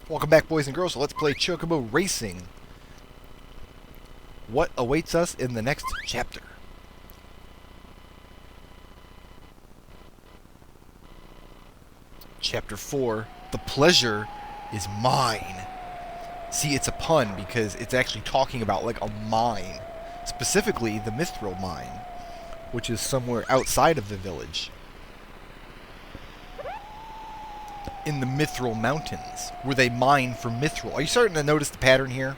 Welcome back, boys and girls, so let's play Chocobo Racing. What awaits us in the next chapter? Chapter 4, The Pleasure is Mine. See, it's a pun because it's actually talking about like a mine. Specifically, the Mithril mine, which is somewhere outside of the village. In the Mithril Mountains, where they mine for mithril. Are you starting to notice the pattern here?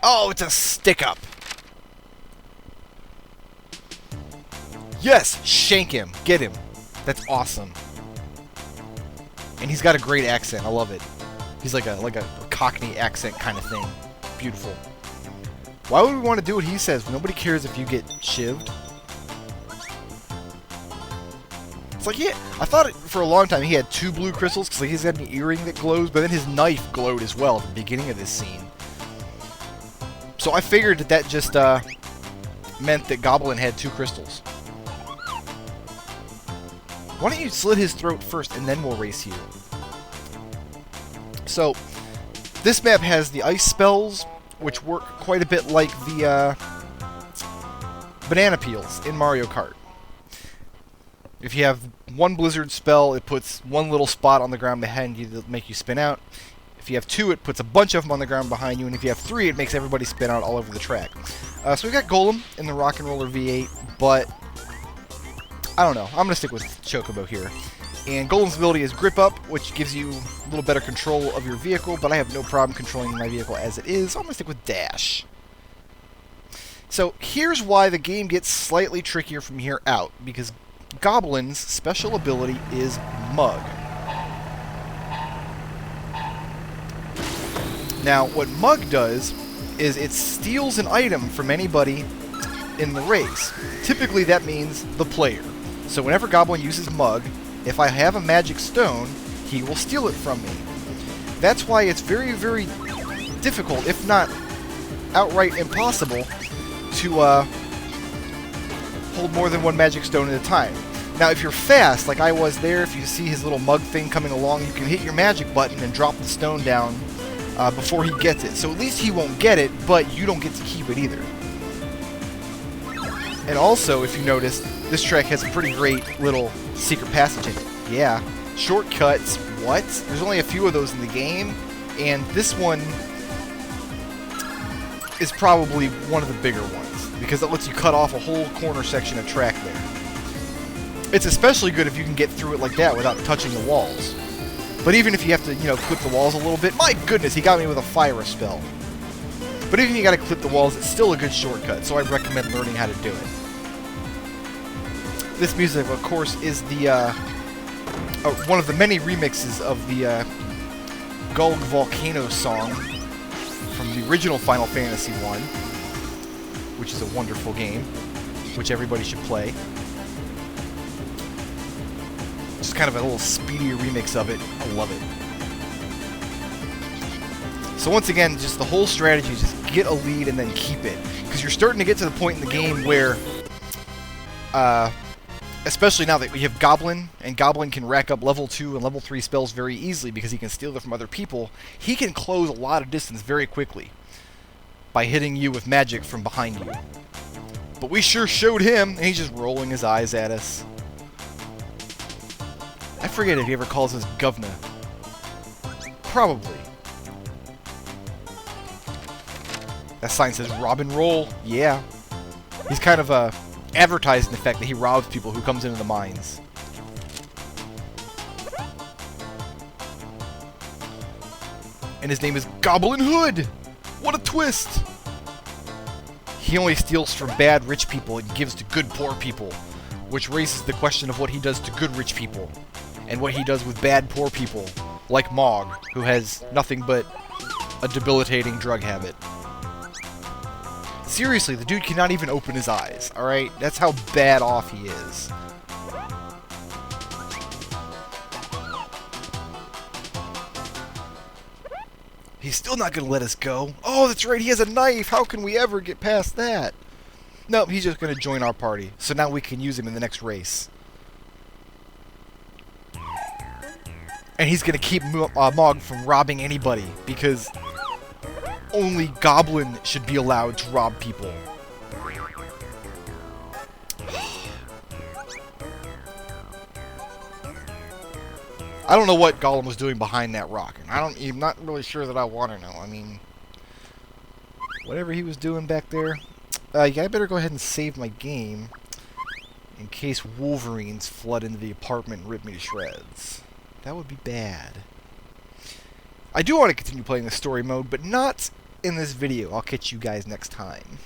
Oh, it's a stick-up! Yes! Shank him! Get him! That's awesome. And he's got a great accent. I love it. He's like a Cockney accent kind of thing. Beautiful. Why would we want to do what he says? Nobody cares if you get shivved. Like, yeah, I thought for a long time he had 2 blue crystals because like, he's got an earring that glows, but then his knife glowed as well at the beginning of this scene. So I figured that just meant that Goblin had 2 crystals. Why don't you slit his throat first and then we'll race you? So, this map has the ice spells, which work quite a bit like the banana peels in Mario Kart. If you have 1 blizzard spell, it puts 1 little spot on the ground behind you to make you spin out. If you have 2, it puts a bunch of them on the ground behind you, and if you have 3, it makes everybody spin out all over the track. So we've got Golem in the Rock and Roller V8, but I don't know. I'm going to stick with Chocobo here. And Golem's ability is Grip Up, which gives you a little better control of your vehicle, but I have no problem controlling my vehicle as it is, so I'm going to stick with Dash. So here's why the game gets slightly trickier from here out, because Goblin's special ability is Mug. Now, what Mug does is it steals an item from anybody in the race. Typically, that means the player. So whenever Goblin uses Mug, if I have a magic stone, he will steal it from me. That's why it's very, very difficult, if not outright impossible, to hold more than 1 magic stone at a time. Now, if you're fast, like I was there, if you see his little mug thing coming along, you can hit your magic button and drop the stone down before he gets it. So at least he won't get it, but you don't get to keep it either. And also, if you notice, this track has a pretty great little secret passage in it. Yeah. Shortcuts. What? There's only a few of those in the game, and this one is probably one of the bigger ones, because it lets you cut off a whole corner section of track there. It's especially good if you can get through it like that without touching the walls. But even if you have to, clip the walls a little bit, my goodness, he got me with a fire spell. But even if you gotta clip the walls, it's still a good shortcut, so I recommend learning how to do it. This music, of course, is the, one of the many remixes of the, Gulg Volcano song from the original Final Fantasy I, which is a wonderful game, which everybody should play. Just kind of a little speedier remix of it. I love it. So once again, just the whole strategy is just get a lead and then keep it. Because you're starting to get to the point in the game where, especially now that we have Goblin, and Goblin can rack up level 2 and level 3 spells very easily because he can steal them from other people, he can close a lot of distance very quickly by hitting you with magic from behind you. But we sure showed him, and he's just rolling his eyes at us. I forget if he ever calls us Govna. Probably. That sign says Robin Roll. Yeah. He's kind of advertising the fact that he robs people who comes into the mines. And his name is Goblin Hood! What a twist! He only steals from bad rich people and gives to good poor people, which raises the question of what he does to good rich people, and what he does with bad poor people, like Mog, who has nothing but a debilitating drug habit. Seriously, the dude cannot even open his eyes, alright? That's how bad off he is. He's still not gonna let us go. Oh, that's right, he has a knife! How can we ever get past that? Nope, he's just gonna join our party, so now we can use him in the next race. And he's gonna keep Mog from robbing anybody, because only Goblin should be allowed to rob people. I don't know what Gollum was doing behind that rock, and I'm not really sure that I want to know. I mean, whatever he was doing back there. Yeah, I better go ahead and save my game in case Wolverines flood into the apartment and rip me to shreds. That would be bad. I do want to continue playing the story mode, but not in this video. I'll catch you guys next time.